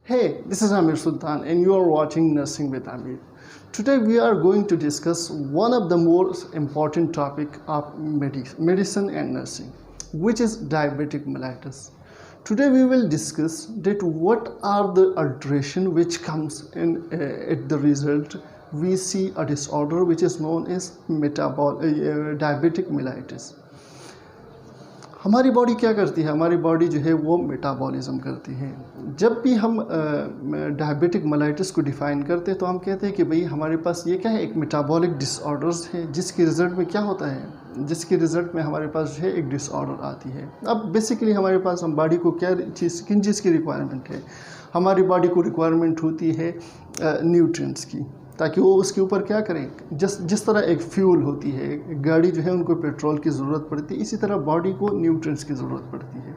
Hey, this is Amir Sultan and you are watching Nursing with Amir. Today we are going to discuss one of the most important topic of medicine and nursing, which is diabetic mellitus. Today we will discuss that what are the alteration which comes in at the result we see a disorder which is known as diabetic mellitus. हमारी body क्या करती है? हमारी body जो है वो metabolism करती है। जब भी हम डायबिटिक मेलाइटिस को डिफ़ाइन करते हैं तो हम कहते हैं कि भाई हमारे पास ये क्या है, एक मेटाबॉलिक डिसऑर्डर्स है, जिसके रिज़ल्ट में क्या होता है, जिसके रिज़ल्ट में हमारे पास जो है एक डिसऑर्डर आती है। अब बेसिकली हमारे पास हम बॉडी को क्या चीज़, किन चीज़ की रिक्वायरमेंट है? हमारी बॉडी को रिक्वायरमेंट होती है न्यूट्रिएंट्स की, ताकि वो उसके ऊपर क्या करें। जिस तरह एक फ्यूल होती है, गाड़ी जो है उनको पेट्रोल की ज़रूरत पड़ती है, इसी तरह बॉडी को न्यूट्रिएंट्स की ज़रूरत पड़ती है।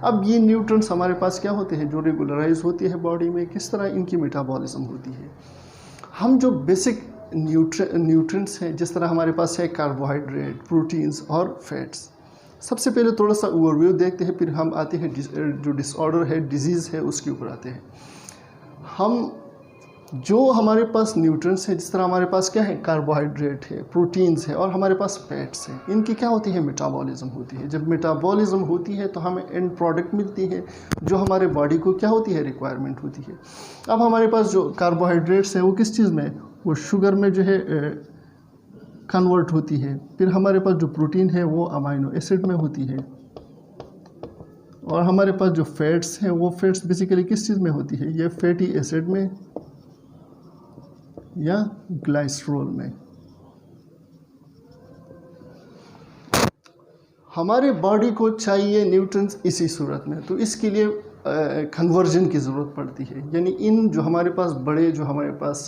अब ये न्यूट्रिएंट्स हमारे पास क्या होते हैं, जो रेगुलराइज होती है बॉडी में, किस तरह इनकी मेटाबॉलिज्म होती है। हम जो बेसिक न्यूट्रिएंट्स हैं, जिस तरह हमारे पास है कार्बोहाइड्रेट, प्रोटीन्स और फैट्स। सबसे पहले थोड़ा सा ओवरव्यू देखते हैं, फिर हम आते हैं जो डिसऑर्डर है, डिजीज़ है, उसके ऊपर आते हैं। हम जो हमारे पास न्यूट्रिएंट्स है, जिस तरह हमारे पास क्या है, कार्बोहाइड्रेट है, प्रोटीन्स है और हमारे पास फैट्स है, इनकी क्या होती है, मेटाबॉलिज्म होती है। जब मेटाबॉलिज्म होती है तो हमें एंड प्रोडक्ट मिलती है जो हमारे बॉडी को क्या होती है, रिक्वायरमेंट होती है। अब हमारे पास जो कार्बोहाइड्रेट्स है वो किस चीज़ में, वो शुगर में जो है कन्वर्ट होती है। फिर हमारे पास जो प्रोटीन है वो अमाइनो एसिड में होती है, और हमारे पास जो फैट्स हैं वो फैट्स बेसिकली किस चीज़ में होती है, ये फैटी एसिड में या ग्लाइसरोल में। हमारे बॉडी को चाहिए न्यूट्रिएंट्स इसी सूरत में, तो इसके लिए कन्वर्जन की ज़रूरत पड़ती है। यानी इन जो हमारे पास बड़े जो हमारे पास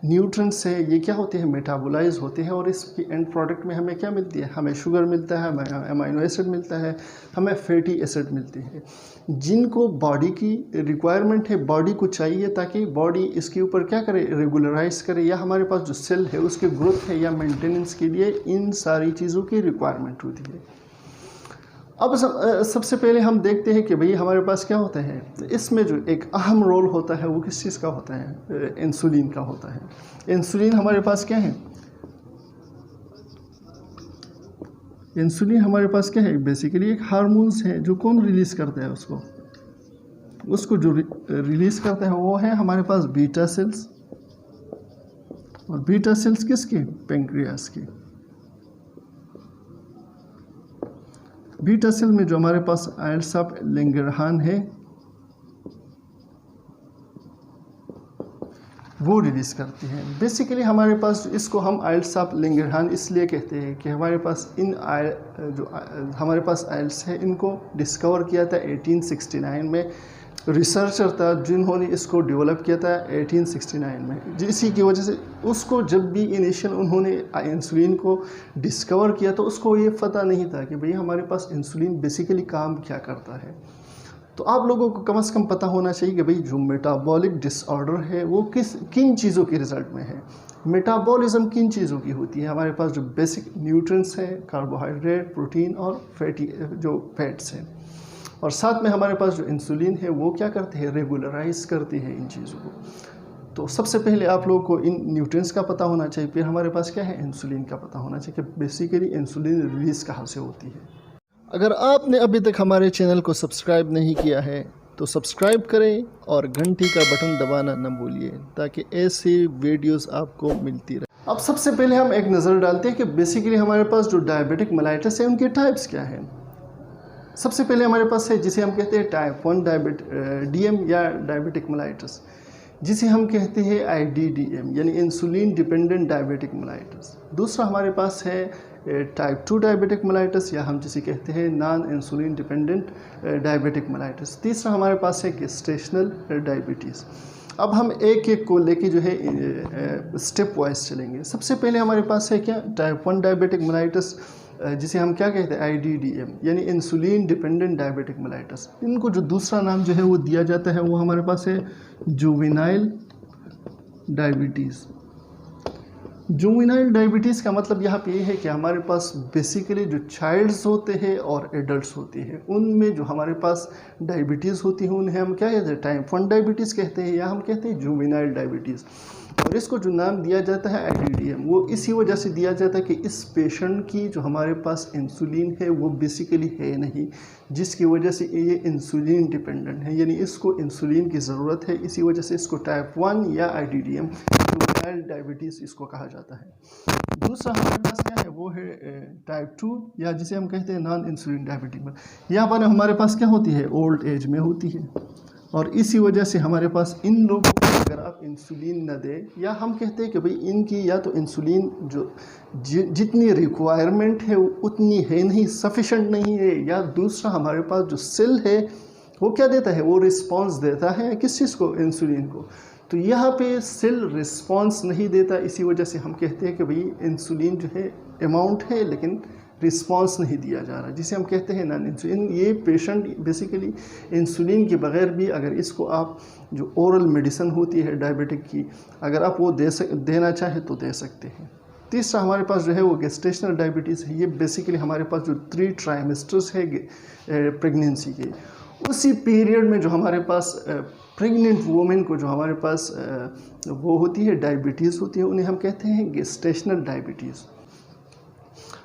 न्यूट्रिएंट्स है, ये क्या होते हैं, मेटाबोलाइज होते हैं, और इसकी एंड प्रोडक्ट में हमें क्या मिलती है, हमें शुगर मिलता है, हमें अमाइनो एसिड मिलता है, हमें फैटी एसिड मिलती है, जिनको बॉडी की रिक्वायरमेंट है, बॉडी को चाहिए ताकि बॉडी इसके ऊपर क्या करे, रेगुलराइज करे, या हमारे पास जो सेल है उसके ग्रोथ है या मेंटेनेंस के लिए इन सारी चीज़ों की रिक्वायरमेंट होती है। अब सबसे पहले हम देखते हैं कि भाई हमारे पास क्या होता है। तो इसमें जो एक अहम रोल होता है वो किस चीज़ का होता है, इंसुलिन का होता है। इंसुलिन हमारे पास क्या है, इंसुलिन हमारे पास क्या है, बेसिकली एक हार्मोन्स है जो कौन रिलीज़ करता है, उसको जो रिलीज़ करता है वो है हमारे पास बीटा सेल्स, और बीटा सेल्स किसके, पेंक्रियास के। बीटा सेल में जो हमारे पास आइल्स ऑफ लैंगरहान है वो रिलीज़ करती है। बेसिकली हमारे पास इसको हम आइल्स ऑफ लैंगरहान इसलिए कहते हैं कि हमारे पास हमारे पास आइल्स है, इनको डिस्कवर किया था 1869 में। रिसर्चर था जिन्होंने इसको डेवलप किया था 1869 में, इसी की वजह से उसको जब भी इनिशियल उन्होंने इंसुलिन को डिस्कवर किया तो उसको ये पता नहीं था कि भाई हमारे पास इंसुलिन बेसिकली काम क्या करता है। तो आप लोगों को कम से कम पता होना चाहिए कि भाई जो मेटाबॉलिक डिसऑर्डर है वो किन चीज़ों के रिज़ल्ट में है। मेटाबॉलिज्म किन चीज़ों की होती है, हमारे पास जो बेसिक न्यूट्रिएंट्स हैं, कार्बोहाइड्रेट, प्रोटीन और फैटी जो फैट्स हैं, और साथ में हमारे पास जो इंसुलिन है वो क्या करते हैं, रेगुलराइज करती है इन चीज़ों को। तो सबसे पहले आप लोगों को इन न्यूट्रिएंट्स का पता होना चाहिए, फिर हमारे पास क्या है, इंसुलिन का पता होना चाहिए कि बेसिकली इंसुलिन रिलीज़ कहाँ से होती है। अगर आपने अभी तक हमारे चैनल को सब्सक्राइब नहीं किया है तो सब्सक्राइब करें और घंटी का बटन दबाना न भूलिए, ताकि ऐसी वीडियोस आपको मिलती रहे। अब सबसे पहले हम एक नज़र डालते हैं कि बेसिकली हमारे पास जो डायबिटिक मेलाइटिस है उनके टाइप्स क्या हैं। सबसे पहले हमारे पास है जिसे हम कहते हैं टाइप 1 डीएम या डायबिटिक मेलाइटिस, जिसे हम कहते हैं IDDM यानी इंसुलिन डिपेंडेंट डायबिटिक मेलाइटिस। दूसरा हमारे पास है टाइप 2 डायबिटिक मेलाइटिस, या हम जिसे कहते हैं non insulin dependent diabetic mellitus. तीसरा हमारे पास है गेस्टेशनल डायबिटीज़। अब हम एक एक को लेके जो है स्टेप वाइज चलेंगे। सबसे पहले हमारे पास है क्या, टाइप 1 डायबिटिक मेलाइटिस, जिसे हम क्या कहते हैं, IDDM यानी इंसुलिन डिपेंडेंट डायबिटिक मेलाइटिस। इनको जो दूसरा नाम जो है वो दिया जाता है वो हमारे पास है जुवेनाइल डायबिटीज़। जुवेनाइल डायबिटीज़ का मतलब यहाँ पे ये है कि हमारे पास बेसिकली जो चाइल्ड्स होते हैं और एडल्ट्स होते हैं उनमें जो हमारे पास डायबिटीज़ होती है उन्हें हम क्या कहते हैं, टाइप 1 डायबिटीज़ कहते हैं या हम कहते हैं जुवेनाइल डायबिटीज़। और इसको जो नाम दिया जाता है IDDM, वो इसी वजह से दिया जाता है कि इस पेशेंट की जो हमारे पास इंसुलिन है वो बेसिकली है नहीं, जिसकी वजह से ये इंसुलिन डिपेंडेंट है, यानी इसको इंसुलिन की ज़रूरत है। इसी वजह से इसको टाइप 1 या IDDM जुवेनाइल डायबिटीज़ इसको कहा जाता है। दूसरा हमारे पास क्या है, वो है टाइप 2 या जिसे हम कहते हैं नॉन इंसुलिन डायबिटीज। यहाँ पर हमारे पास क्या होती है, ओल्ड एज में होती है, और इसी वजह से हमारे पास इन लोगों को अगर आप इंसुलिन न दें, या हम कहते हैं कि भाई इनकी या तो इंसुलिन जो जितनी रिक्वायरमेंट है उतनी है नहीं, सफिशेंट नहीं है, या दूसरा हमारे पास जो सेल है वो क्या देता है, वो रिस्पांस देता है किस चीज़ को, इंसुलिन को। तो यहाँ पे सेल रिस्पांस नहीं देता, इसी वजह से हम कहते हैं कि भाई इंसुलिन जो है अमाउंट है लेकिन रिस्पांस नहीं दिया जा रहा, जिसे हम कहते हैं नॉन इंसुलिन। ये पेशेंट बेसिकली इंसुलिन के बगैर भी अगर इसको आप जो ओरल मेडिसिन होती है डायबिटिक की, अगर आप वो देना चाहें तो दे सकते हैं। तीसरा हमारे पास जो है वो गेस्टेशनल डायबिटीज़ है। ये बेसिकली हमारे पास जो 3 ट्राइमेस्टर्स है प्रेगनेंसी के, उसी पीरियड में जो हमारे पास प्रेग्नेंट वुमेन को जो हमारे पास वो होती है डायबिटीज़ होती है, उन्हें हम कहते हैं गेस्टेशनल डायबिटीज़।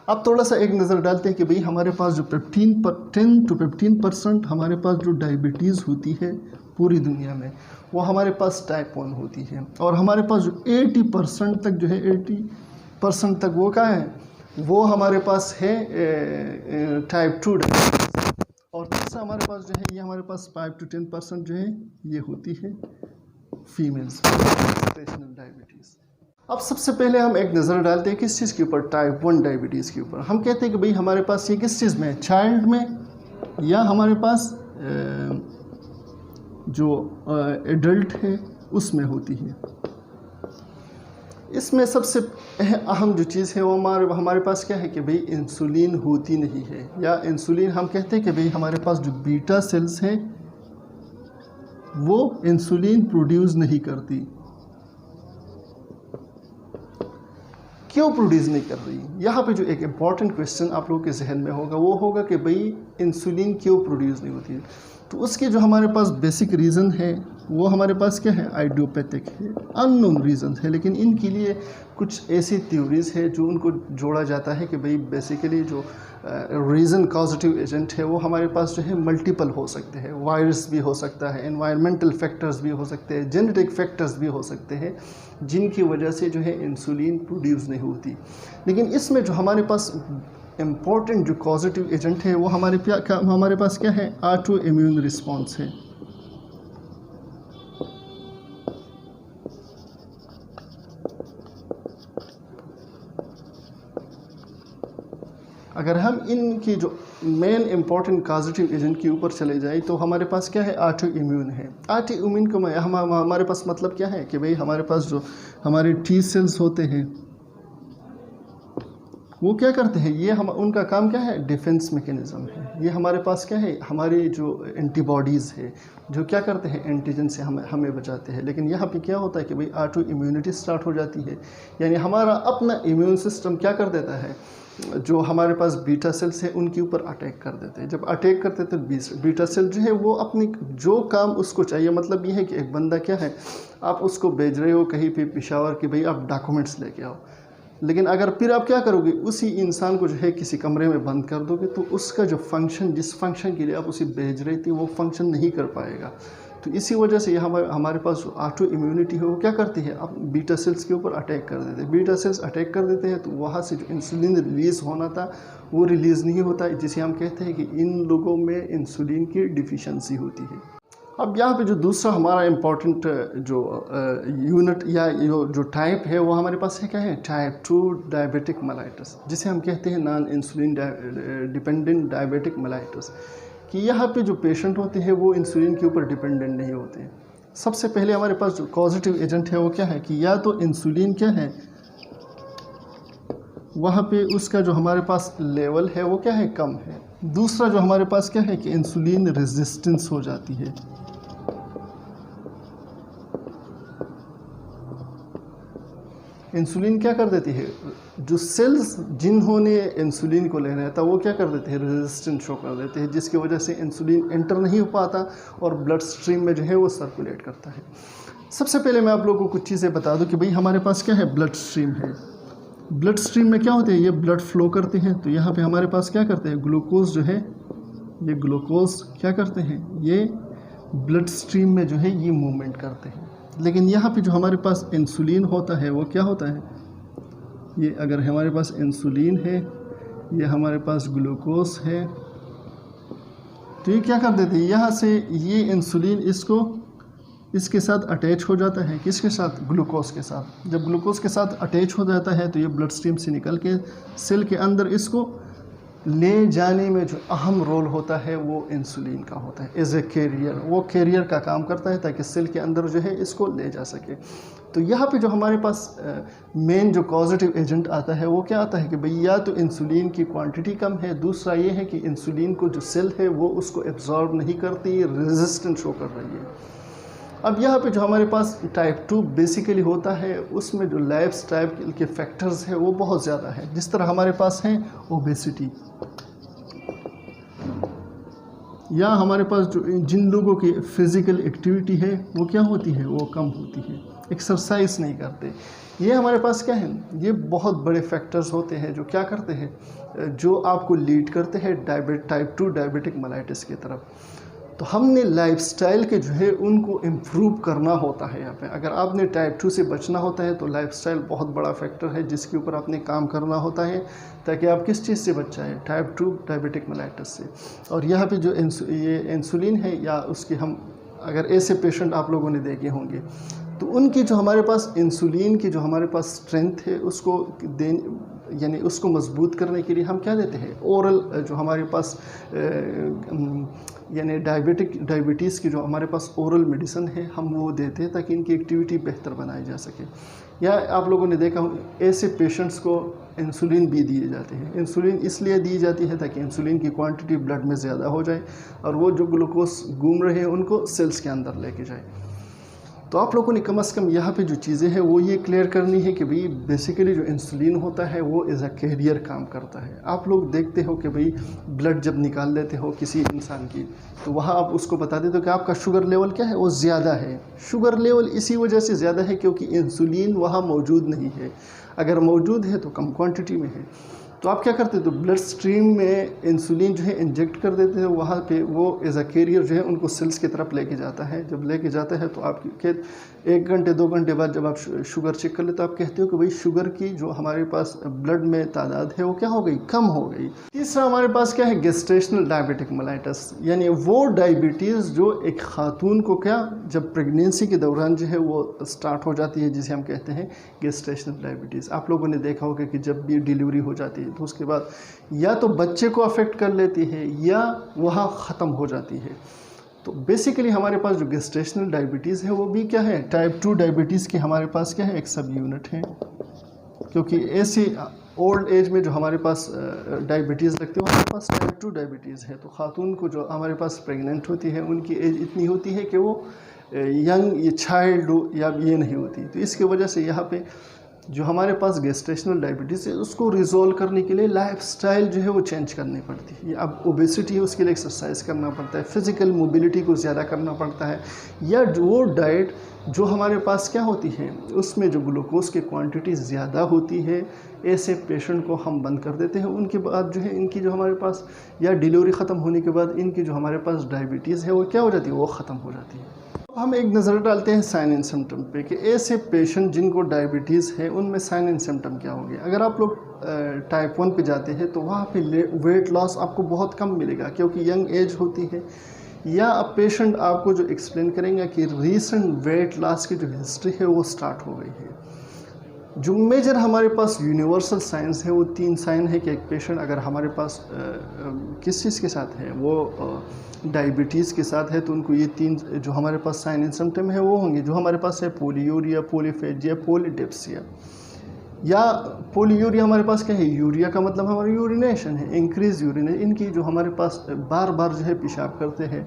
अब थोड़ा सा एक नज़र डालते हैं कि भाई हमारे पास जो 10 to 15% हमारे पास जो डायबिटीज़ होती है पूरी दुनिया में, वो हमारे पास टाइप 1 होती है, और हमारे पास जो 80% तक जो है 80% तक वो क्या है, वो हमारे पास है टाइप 2 डायबिटीज़। और तीसरा हमारे पास जो है ये हमारे पास 5 to 10% जो है ये होती है फीमेल्स गेस्टेशनल डायबिटीज़। अब सबसे पहले हम एक नज़र डालते हैं किस चीज़ के ऊपर, टाइप 1 डायबिटीज़ के ऊपर। हम कहते हैं कि भाई हमारे पास ये किस चीज़ में है, चाइल्ड में या हमारे पास जो एडल्ट है उसमें होती है। इसमें सबसे अहम जो चीज़ है वो हमारे पास क्या है कि भाई इंसुलिन होती नहीं है, या इंसुलिन हम कहते हैं कि भाई हमारे पास जो बीटा सेल्स हैं वो इंसुलिन प्रोड्यूस नहीं करती। क्यों प्रोड्यूस नहीं कर रही? यहाँ पे जो एक इम्पॉर्टेंट क्वेश्चन आप लोगों के जहन में होगा वो होगा कि भाई इंसुलिन क्यों प्रोड्यूस नहीं होती है। तो उसके जो हमारे पास बेसिक रीज़न है वो हमारे पास क्या है, आइडियोपैथिक है, अननोन रीज़न है। लेकिन इनके लिए कुछ ऐसी थ्योरीज़ है जो उनको जोड़ा जाता है कि भाई बेसिकली जो रीज़न कॉजेटिव एजेंट है वो हमारे पास जो है मल्टीपल हो सकते हैं। वायरस भी हो सकता है, एनवायरमेंटल फैक्टर्स भी हो सकते हैं, जेनेटिक फैक्टर्स भी हो सकते हैं, जिनकी वजह से जो है इंसुलिन प्रोड्यूस नहीं होती। लेकिन इसमें जो हमारे पास इम्पॉर्टेंट जो कॉजेटिव एजेंट है वो हमारे पास क्या है, ऑटो इम्यून रिस्पॉन्स है। अगर हम इनकी जो मेन इम्पॉर्टेंट कॉजेटिव एजेंट के ऊपर चले जाए तो हमारे पास क्या है, ऑटो इम्यून है। ऑटो इम्यून को हमारे पास मतलब क्या है कि भाई हमारे पास जो हमारे टी सेल्स होते हैं वो क्या करते हैं, ये हम उनका काम क्या है, डिफेंस मैकेनिज़्म है। ये हमारे पास क्या है, हमारी जो एंटीबॉडीज़ है जो क्या करते हैं, एंटीजन से हमें बचाते हैं। लेकिन यहाँ पे क्या होता है कि भाई ऑटो इम्यूनिटी स्टार्ट हो जाती है, यानी हमारा अपना इम्यून सिस्टम क्या कर देता है, जो हमारे पास बीटा सेल्स हैं उनके ऊपर अटैक कर देते हैं। जब अटैक करते हैं तो बीटा सेल जो है वो अपनी जो काम उसको चाहिए, मतलब ये है कि एक बंदा क्या है, आप उसको भेज रहे हो कहीं पे पेशावर कि भाई आप डॉक्यूमेंट्स लेके आओ, लेकिन अगर फिर आप क्या करोगे, उसी इंसान को जो है किसी कमरे में बंद कर दोगे तो उसका जो फंक्शन, जिस फंक्शन के लिए आप उसे भेज रहे थे वो फंक्शन नहीं कर पाएगा। तो इसी वजह से हमारे पास जो ऑटो इम्यूनिटी है वो क्या करती है, अब बीटा सेल्स के ऊपर अटैक कर देते हैं। बीटा सेल्स अटैक कर देते हैं तो वहाँ से जो इंसुलिन रिलीज़ होना था वो रिलीज़ नहीं होता, जिसे हम कहते हैं कि इन लोगों में इंसुलिन की डिफिशेंसी होती है। अब यहाँ पे जो दूसरा हमारा इम्पॉर्टेंट जो यूनिट या जो टाइप है वो हमारे पास है क्या है, टाइप 2 डायबिटिक मेलाइटस, जिसे हम कहते हैं non insulin dependent diabetic mellitus. कि यहाँ पे जो पेशेंट होते हैं वो इंसुलिन के ऊपर डिपेंडेंट नहीं होते। सबसे पहले हमारे पास जो पॉजिटिव एजेंट है वो क्या है कि या तो इंसुलिन क्या है, वहाँ पे उसका जो हमारे पास लेवल है वो क्या है, कम है। दूसरा जो हमारे पास क्या है कि इंसुलिन रेजिस्टेंस हो जाती है। इंसुलिन क्या कर देती है, जो सेल्स जिन्होंने इंसुलिन को लेना था वो क्या कर देते हैं, रेजिस्टेंस शो कर देते हैं, जिसकी वजह से इंसुलिन एंटर नहीं हो पाता और ब्लड स्ट्रीम में जो है वो सर्कुलेट करता है। सबसे पहले मैं आप लोगों को कुछ चीज़ें बता दूं कि भाई हमारे पास क्या है, ब्लड स्ट्रीम है। ब्लड स्ट्रीम में क्या होते हैं, ये ब्लड फ्लो करते हैं, तो यहाँ पे हमारे पास क्या करते हैं, ग्लूकोज जो है, ये ग्लूकोज क्या करते हैं, ये ब्लड स्ट्रीम में जो है ये मूवमेंट करते हैं। लेकिन यहाँ पे जो हमारे पास इंसुलिन होता है वो क्या होता है, ये अगर हमारे पास इंसुलिन है, ये हमारे पास ग्लूकोज है, तो ये क्या कर देते हैं, यहाँ से ये इंसुलिन इसके साथ अटैच हो जाता है, किसके साथ, ग्लूकोज के साथ। जब ग्लूकोज के साथ अटैच हो जाता है तो ये ब्लड स्ट्रीम से निकल के सेल के अंदर इसको ले जाने में जो अहम रोल होता है वो इंसुलिन का होता है। एज ए कैरियर, वो कैरियर का काम करता है ताकि सेल के अंदर जो है इसको ले जा सके। तो यहाँ पे जो हमारे पास मेन जो पॉजिटिव एजेंट आता है वो क्या आता है कि भाई या तो इंसुलिन की क्वांटिटी कम है, दूसरा ये है कि इंसुलिन को जो सेल है वो उसको एब्जॉर्ब नहीं करती, रेजिस्टेंस शो कर रही है। अब यहाँ पे जो हमारे पास टाइप 2 बेसिकली होता है, उसमें जो लाइफस्टाइल के फैक्टर्स है वो बहुत ज़्यादा है। जिस तरह हमारे पास है ओबेसिटी, या हमारे पास जो जिन लोगों की फ़िज़िकल एक्टिविटी है वो क्या होती है, वो कम होती है, एक्सरसाइज नहीं करते, ये हमारे पास क्या है, ये बहुत बड़े फैक्टर्स होते हैं जो क्या करते हैं, जो आपको लीड करते हैं टाइप 2 डायबिटिक मेलाइटिस की तरफ। तो हमने लाइफस्टाइल के जो है उनको इम्प्रूव करना होता है। यहाँ पे अगर आपने टाइप 2 से बचना होता है तो लाइफस्टाइल बहुत बड़ा फैक्टर है जिसके ऊपर आपने काम करना होता है ताकि आप किस चीज़ से बच जाएँ, टाइप 2 डायबिटिक मेलाइटिस से। और यहाँ पे जो ये इंसुलिन है, या उसके हम अगर ऐसे पेशेंट आप लोगों ने देखे होंगे तो उनकी जो हमारे पास इंसुलिन की जो हमारे पास स्ट्रेंथ है उसको यानी उसको मजबूत करने के लिए हम क्या देते हैं, ओरल जो हमारे पास यानी डायबिटीज़ की जो हमारे पास ओरल मेडिसिन है हम वो देते हैं ताकि इनकी एक्टिविटी बेहतर बनाई जा सके। या आप लोगों ने देखा ऐसे पेशेंट्स को इंसुलिन भी दिए जाते हैं। इंसुलिन इसलिए दी जाती है ताकि इंसुलिन की क्वांटिटी ब्लड में ज़्यादा हो जाए और वो जो ग्लूकोज घूम रहे हैं उनको सेल्स के अंदर लेके जाए। तो आप लोगों ने कम से कम यहाँ पे जो चीज़ें हैं वो ये क्लियर करनी है कि भाई बेसिकली जो इंसुलिन होता है वो एज अ कैरियर काम करता है। आप लोग देखते हो कि भाई ब्लड जब निकाल लेते हो किसी इंसान की तो वहाँ आप उसको बता देते हो कि आपका शुगर लेवल क्या है, वो ज़्यादा है। शुगर लेवल इसी वजह से ज़्यादा है क्योंकि इंसुलिन वहाँ मौजूद नहीं है, अगर मौजूद है तो कम क्वान्टिटी में है। तो आप क्या करते हैं, तो ब्लड स्ट्रीम में इंसुलिन जो है इंजेक्ट कर देते हैं, वहाँ पे वो एज अ कैरियर जो है उनको सेल्स की तरफ लेके जाता है। जब लेके जाता है तो आप 1 घंटे 2 घंटे बाद जब आप शुगर चेक कर ले तो आप कहते हो कि भाई शुगर की जो हमारे पास ब्लड में तादाद है वो क्या हो गई, कम हो गई। तीसरा हमारे पास क्या है, गेस्टेशनल डायबिटिक मेलाइटिस, यानी वो डायबिटीज़ जो एक खातून को क्या जब प्रेगनेंसी के दौरान जो है वो स्टार्ट हो जाती है, जिसे हम कहते हैं गेस्टेशनल डायबिटीज़। आप लोगों ने देखा होगा कि जब भी डिलीवरी हो जाती है तो उसके बाद या तो बच्चे को अफेक्ट कर लेती है या वहाँ ख़त्म हो जाती है। तो बेसिकली हमारे पास जो गेस्टेशनल डायबिटीज़ है वो भी क्या है, टाइप 2 डायबिटीज़ की हमारे पास क्या है, एक सब यूनिट है। क्योंकि ऐसी ओल्ड एज में जो हमारे पास डायबिटीज़ लगती है हमारे पास टाइप 2 डायबिटीज़ है। तो खातून को जो हमारे पास प्रेग्नेंट होती है उनकी एज इतनी होती है कि वो यंग ये चाइल्ड या ये नहीं होती। तो इसकी वजह से यहाँ पे जो हमारे पास गेस्टेशनल डायबिटीज़ है उसको रिजोल्व करने के लिए लाइफस्टाइल जो है वो चेंज करनी पड़ती है। अब ओबेसिटी है उसके लिए एक्सरसाइज करना पड़ता है, फिज़िकल मोबिलिटी को ज़्यादा करना पड़ता है, या वो डाइट जो हमारे पास क्या होती है उसमें जो ग्लूकोज की क्वांटिटी ज़्यादा होती है, ऐसे पेशेंट को हम बंद कर देते हैं। उनके बाद जो है इनकी जो हमारे पास या डिलीवरी ख़त्म होने के बाद इनकी जो हमारे पास डायबिटीज़ है वो क्या हो जाती है, वो ख़त्म हो जाती है। हम एक नज़र डालते हैं साइन एंड सिम्टम पे कि ऐसे पेशेंट जिनको डायबिटीज़ है उनमें साइन एंड सिम्टम क्या होंगे। अगर आप लोग टाइप 1 पे जाते हैं तो वहाँ पे वेट लॉस आपको बहुत कम मिलेगा क्योंकि यंग एज होती है, या अब पेशेंट आपको जो एक्सप्लेन करेंगे कि रीसेंट वेट लॉस की जो हिस्ट्री है वो स्टार्ट हो गई है। जो मेजर हमारे पास यूनिवर्सल साइंस है वो 3 साइन है कि एक पेशेंट अगर हमारे पास किस चीज़ के साथ है, वो डायबिटीज़ के साथ है, तो उनको ये 3 जो हमारे पास साइन एंड सिम्टम है वो होंगे। जो हमारे पास है पोलीयूरिया, पॉलीफेजिया, पॉलीडिप्सिया। या पोलीयूरिया हमारे पास क्या है, यूरिया का मतलब हमारा यूरिनेशन है, इंक्रीज यूरिनेशन। इनकी जो हमारे पास बार बार जो है पेशाब करते हैं,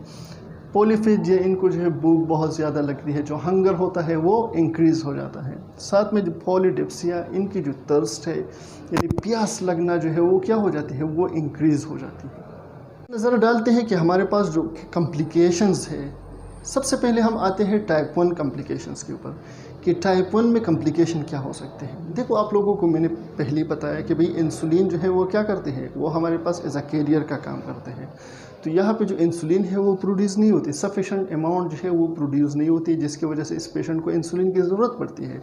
पॉलीफेजिया, इनको जो है भूख बहुत ज़्यादा लगती है, जो हंगर होता है वो इंक्रीज़ हो जाता है। साथ में जो पॉलीडिप्सिया, इनकी जो थर्स्ट है यानी प्यास लगना जो है वो क्या हो जाती है, वो इंक्रीज़ हो जाती है। नज़र डालते हैं कि हमारे पास जो कॉम्प्लिकेशंस है, सबसे पहले हम आते हैं टाइप 1 कॉम्प्लिकेशंस के ऊपर कि टाइप 1 में कॉम्प्लिकेशन क्या हो सकते हैं। देखो, आप लोगों को मैंने पहले ही बताया कि भाई इंसुलिन जो है वो क्या करते हैं, वो हमारे पास एज अ कैरियर का काम करते हैं। तो यहाँ पे जो इंसुलिन है वो प्रोड्यूस नहीं होती, सफिशेंट अमाउंट जो है वो प्रोड्यूस नहीं होती, जिसकी वजह से इस पेशेंट को इंसुलिन की ज़रूरत पड़ती है।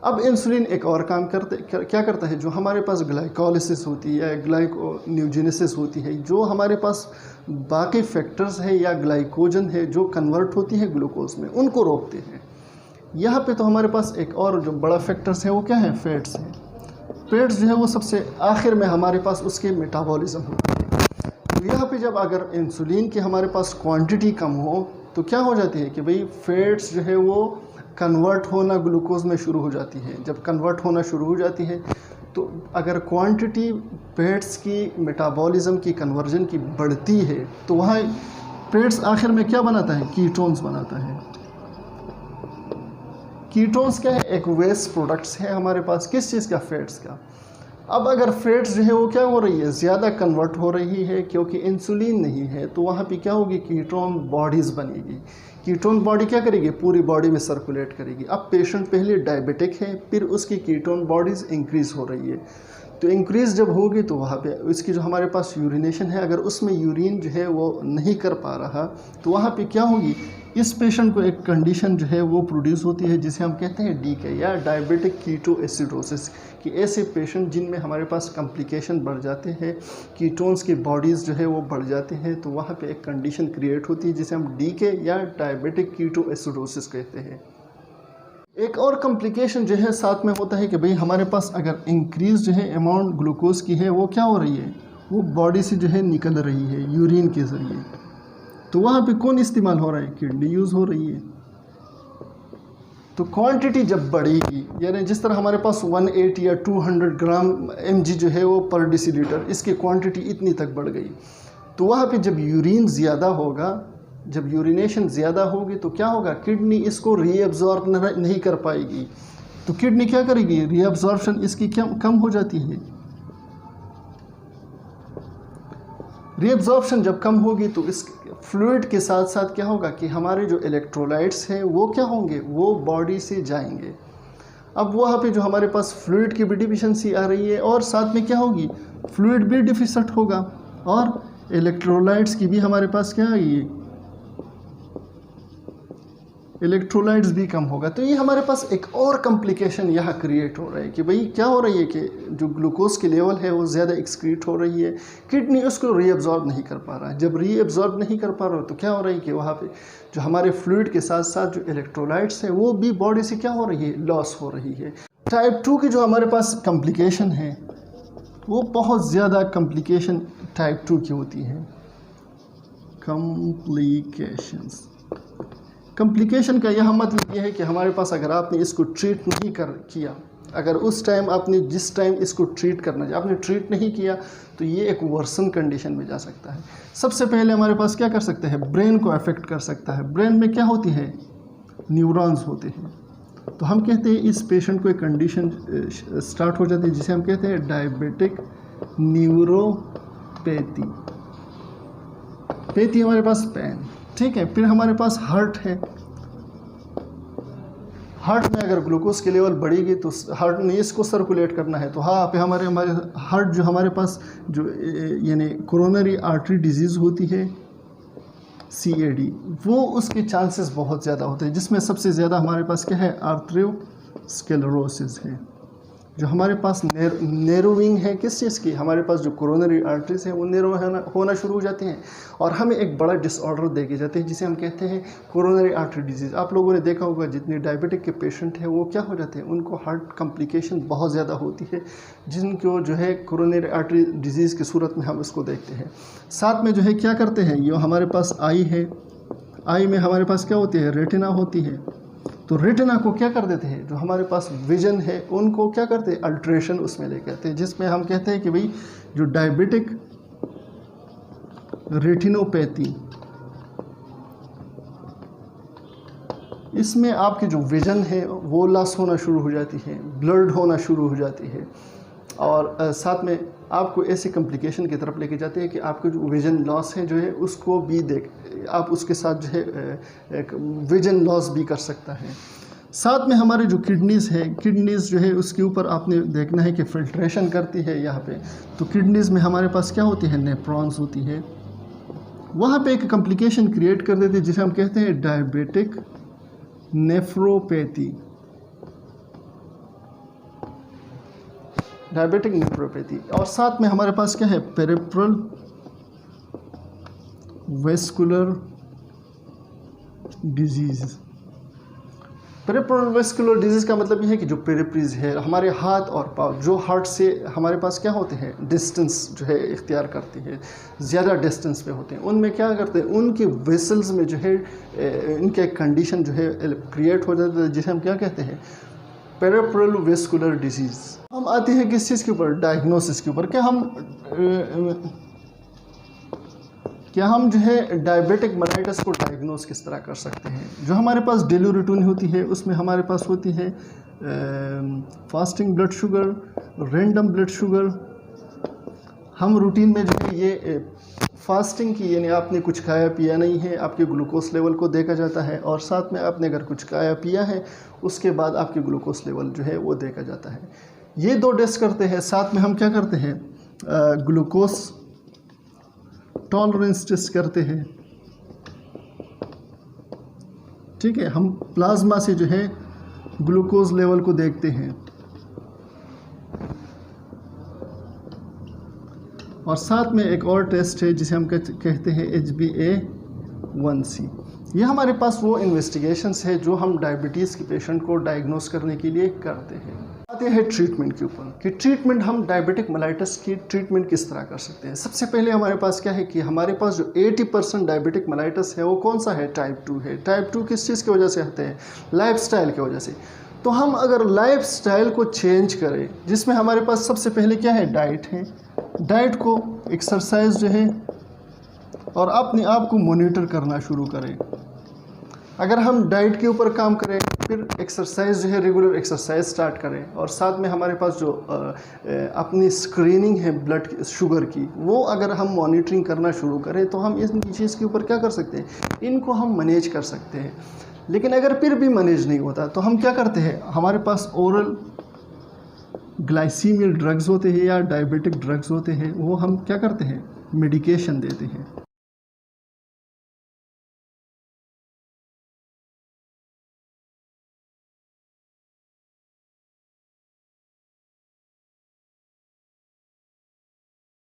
अब इंसुलिन एक और काम क्या करता है, जो हमारे पास ग्लाइकोलिसिस होती है या ग्लाइकोन्यूजेनेसिस होती है, जो हमारे पास बाकी फैक्टर्स है या ग्लाइकोजन है जो कन्वर्ट होती है ग्लूकोज में, उनको रोकते हैं। यहाँ पे तो हमारे पास एक और जो बड़ा फैक्टर्स है वो क्या है, फैट्स है। फैट्स जो है वो सबसे आखिर में हमारे पास उसके मेटाबॉलिज्म होती है। तो यहाँ पे जब अगर इंसुलिन की हमारे पास क्वांटिटी कम हो तो क्या हो जाती है कि भाई फैट्स जो है वो कन्वर्ट होना ग्लूकोज में शुरू हो जाती है। जब कन्वर्ट होना शुरू हो जाती है तो अगर क्वांटिटी फैट्स की मेटाबॉलिज्म की कन्वर्जन की बढ़ती है तो वहाँ फैट्स आखिर में क्या बनाता है, कीटोन्स बनाता है। कीटोन्स क्या है, एक वेस्ट प्रोडक्ट्स है हमारे पास, किस चीज़ का, फैट्स का। अब अगर फैट्स जो है वो क्या हो रही है, ज़्यादा कन्वर्ट हो रही है क्योंकि इंसुलिन नहीं है, तो वहाँ पे क्या होगी, कीटोन बॉडीज़ बनेगी। कीटोन बॉडी क्या करेगी, पूरी बॉडी में सर्कुलेट करेगी। अब पेशेंट पहले डायबिटिक है, फिर उसकी कीटोन बॉडीज़ इंक्रीज़ हो रही है, तो इंक्रीज़ जब होगी तो वहाँ पे इसकी जो हमारे पास यूरिनेशन है, अगर उसमें यूरिन जो है वो नहीं कर पा रहा तो वहाँ पे क्या होगी, इस पेशेंट को एक कंडीशन जो है वो प्रोड्यूस होती है जिसे हम कहते हैं डीके या डायबिटिक कीटोएसिडोसिस, कि ऐसे पेशेंट जिनमें हमारे पास कॉम्प्लिकेशन बढ़ जाते हैं, कीटोन्स की बॉडीज़ जो है वो बढ़ जाते हैं, तो वहाँ पे एक कंडीशन क्रिएट होती है जिसे हम डीके या डायबिटिक कीटोएसिडोसिस कहते हैं। एक और कॉम्प्लिकेशन जो है साथ में होता है कि भाई हमारे पास अगर इंक्रीज जो है अमाउंट ग्लूकोज की है, वो क्या हो रही है, वो बॉडी से जो है निकल रही है यूरिन के ज़रिए, तो वहाँ पे कौन इस्तेमाल हो रहा है, किडनी यूज़ हो रही है। तो क्वांटिटी जब बढ़ेगी, यानी जिस तरह हमारे पास 180 या 200 ग्राम mg जो है वो पर डेसीलीटर, इसकी क्वांटिटी इतनी तक बढ़ गई, तो वहाँ पे जब यूरिन ज़्यादा होगा, जब यूरिनेशन ज़्यादा होगी तो क्या होगा, किडनी इसको रीअब्जॉर्ब नहीं कर पाएगी, तो किडनी क्या करेगी, रीअब्जॉर्प्शन इसकी कम हो जाती है। रीअब्जॉर्प्शन जब कम होगी तो इस फ्लूइड के साथ साथ क्या होगा कि हमारे जो इलेक्ट्रोलाइट्स हैं वो क्या होंगे, वो बॉडी से जाएंगे। अब वहाँ पे जो हमारे पास फ्लूइड की भी डिफिशिएंसी आ रही है और साथ में क्या होगी, फ्लूइड भी डिफिशिएंट होगा और इलेक्ट्रोलाइट्स की भी हमारे पास क्या है, ये इलेक्ट्रोलाइट्स भी कम होगा। तो ये हमारे पास एक और कॉम्प्लिकेशन यहाँ क्रिएट हो रहा है कि भाई क्या हो रही है कि जो ग्लूकोज की लेवल है वो ज़्यादा एक्सक्रीट हो रही है, किडनी उसको रीअब्जॉर्ब नहीं कर पा रहा है। जब रीअब्जॉर्ब नहीं कर पा रहा है तो क्या हो रहा है कि वहाँ पे जो हमारे फ्लूइड के साथ साथ जो इलेक्ट्रोलाइट्स है वो भी बॉडी से क्या हो रही है, लॉस हो रही है। टाइप 2 की जो हमारे पास कॉम्प्लिकेशन है वो बहुत ज़्यादा कॉम्प्लिकेशन टाइप 2 की होती है। कॉम्प्लिकेशन का यह मतलब यह है कि हमारे पास अगर आपने इसको ट्रीट नहीं किया, अगर उस टाइम आपने जिस टाइम इसको ट्रीट करना चाहिए आपने ट्रीट नहीं किया, तो ये एक वर्सन कंडीशन में जा सकता है। सबसे पहले हमारे पास क्या कर सकते हैं, ब्रेन को अफेक्ट कर सकता है। ब्रेन में क्या होती है, न्यूरॉन्स होते हैं। तो हम कहते हैं इस पेशेंट को एक कंडीशन स्टार्ट हो जाती है जिसे हम कहते हैं डायबिटिक न्यूरोपैथी। पैथी हमारे पास पेन, ठीक है। फिर हमारे पास हार्ट है। हार्ट में अगर ग्लूकोज की लेवल बढ़ेगी तो हार्ट ने इसको सर्कुलेट करना है, तो हाँ पे हमारे हार्ट जो हमारे पास जो यानी कोरोनरी आर्टरी डिजीज़ होती है CAD, वो उसके चांसेस बहुत ज़्यादा होते हैं, जिसमें सबसे ज़्यादा हमारे पास क्या है, आर्थ्रोस्क्लेरोसिस है। जो हमारे पास नैरोइंग है किस चीज़ की, हमारे पास जो कोरोनरी आर्टरीज हैं वो नैरो होना शुरू हो जाते हैं और हमें एक बड़ा डिसऑर्डर देके जाते हैं जिसे हम कहते हैं कोरोनरी आर्टरी डिजीज़। आप लोगों ने देखा होगा जितने डायबिटिक के पेशेंट हैं वो क्या हो जाते हैं, उनको हार्ट कॉम्प्लिकेशन बहुत ज़्यादा होती है, जिनको जो है कोरोनरी आर्टरी डिजीज़ की सूरत में हम इसको देखते हैं। साथ में जो है क्या करते हैं, ये हमारे पास आई है, आई में हमारे पास क्या होती है, रेटिना होती है। तो रेटिना को क्या कर देते हैं, जो हमारे पास विजन है उनको क्या करते हैं, अल्ट्रेशन उसमें लेके आते हैं, जिसमें हम कहते हैं कि भाई जो डायबिटिक रेटिनोपैथी इसमें आपकी जो विज़न है वो लॉस होना शुरू हो जाती है, ब्लर्ड होना शुरू हो जाती है, और साथ में आपको ऐसे कॉम्प्लिकेशन की तरफ लेके जाते हैं कि आपका जो विज़न लॉस है जो है उसको भी आप उसके साथ जो है एक विज़न लॉस भी कर सकता है। साथ में हमारे जो किडनीज़ है, किडनीज़ जो है उसके ऊपर आपने देखना है कि फिल्ट्रेशन करती है यहाँ पे। तो किडनीज़ में हमारे पास क्या होती है, नेफ्रॉन्स होती है, वहाँ पे एक कॉम्प्लिकेशन क्रिएट कर देते हैं जिसे हम कहते हैं डायबिटिक नेफ्रोपैथी। Diabetic nephropathy. और साथ में हमारे पास क्या है, peripheral vascular disease. Peripheral vascular disease का मतलब ये है कि जो पेरिफ्रीज है, हमारे हाथ और पाँव जो हार्ट से हमारे पास क्या होते हैं, डिस्टेंस जो है इख्तियार करती है, ज़्यादा डिस्टेंस पे होते हैं, उनमें क्या करते हैं, उनके वेसल्स में जो है इनका एक कंडीशन जो है क्रिएट हो जाता है जिसे हम क्या कहते हैं, पेरिफेरल वेस्कुलर डिजीज़। हम आते हैं किस चीज़ के ऊपर, डायग्नोसिस के ऊपर। क्या हम जो है डायबिटिक मेलाइटस को डायग्नोस किस तरह कर सकते हैं। जो हमारे पास डेली रूटीन होती है उसमें हमारे पास होती है fasting blood sugar, random blood sugar. हम रूटीन में जो है ये फास्टिंग की, यानी आपने कुछ खाया पिया नहीं है, आपके ग्लूकोज लेवल को देखा जाता है, और साथ में आपने अगर कुछ खाया पिया है उसके बाद आपके ग्लूकोज लेवल जो है वो देखा जाता है। ये दो टेस्ट करते हैं। साथ में हम क्या करते हैं, ग्लूकोज टॉलरेंस टेस्ट करते हैं। ठीक है, हम प्लाज्मा से जो है ग्लूकोज लेवल को देखते हैं, और साथ में एक और टेस्ट है जिसे हम कहते हैं HbA1c। ये हमारे पास वो इन्वेस्टिगेशंस है जो हम डायबिटीज़ के पेशेंट को डायग्नोस करने के लिए करते हैं। आते हैं ट्रीटमेंट के ऊपर कि ट्रीटमेंट, हम डायबिटिक मेलाइटस की ट्रीटमेंट किस तरह कर सकते हैं। सबसे पहले हमारे पास क्या है कि हमारे पास जो 80% डायबिटिक मेलाइटस है वो कौन सा है, टाइप 2 है। टाइप 2 किस चीज़ की वजह से आते हैं, लाइफस्टाइल की वजह से। तो हम अगर लाइफस्टाइल को चेंज करें, जिसमें हमारे पास सबसे पहले क्या है, डाइट है, डाइट को, एक्सरसाइज जो है, और अपने आप को मॉनिटर करना शुरू करें। अगर हम डाइट के ऊपर काम करें, फिर एक्सरसाइज जो है रेगुलर एक्सरसाइज स्टार्ट करें, और साथ में हमारे पास जो अपनी स्क्रीनिंग है ब्लड शुगर की, वो अगर हम मॉनिटरिंग करना शुरू करें तो हम इस चीज़ के ऊपर क्या कर सकते हैं, इनको हम मैनेज कर सकते हैं। लेकिन अगर फिर भी मैनेज नहीं होता तो हम क्या करते हैं, हमारे पास ओरल ग्लाइसीमियल ड्रग्स होते हैं या डायबिटिक ड्रग्स होते हैं, वो हम क्या करते हैं, मेडिकेशन देते हैं।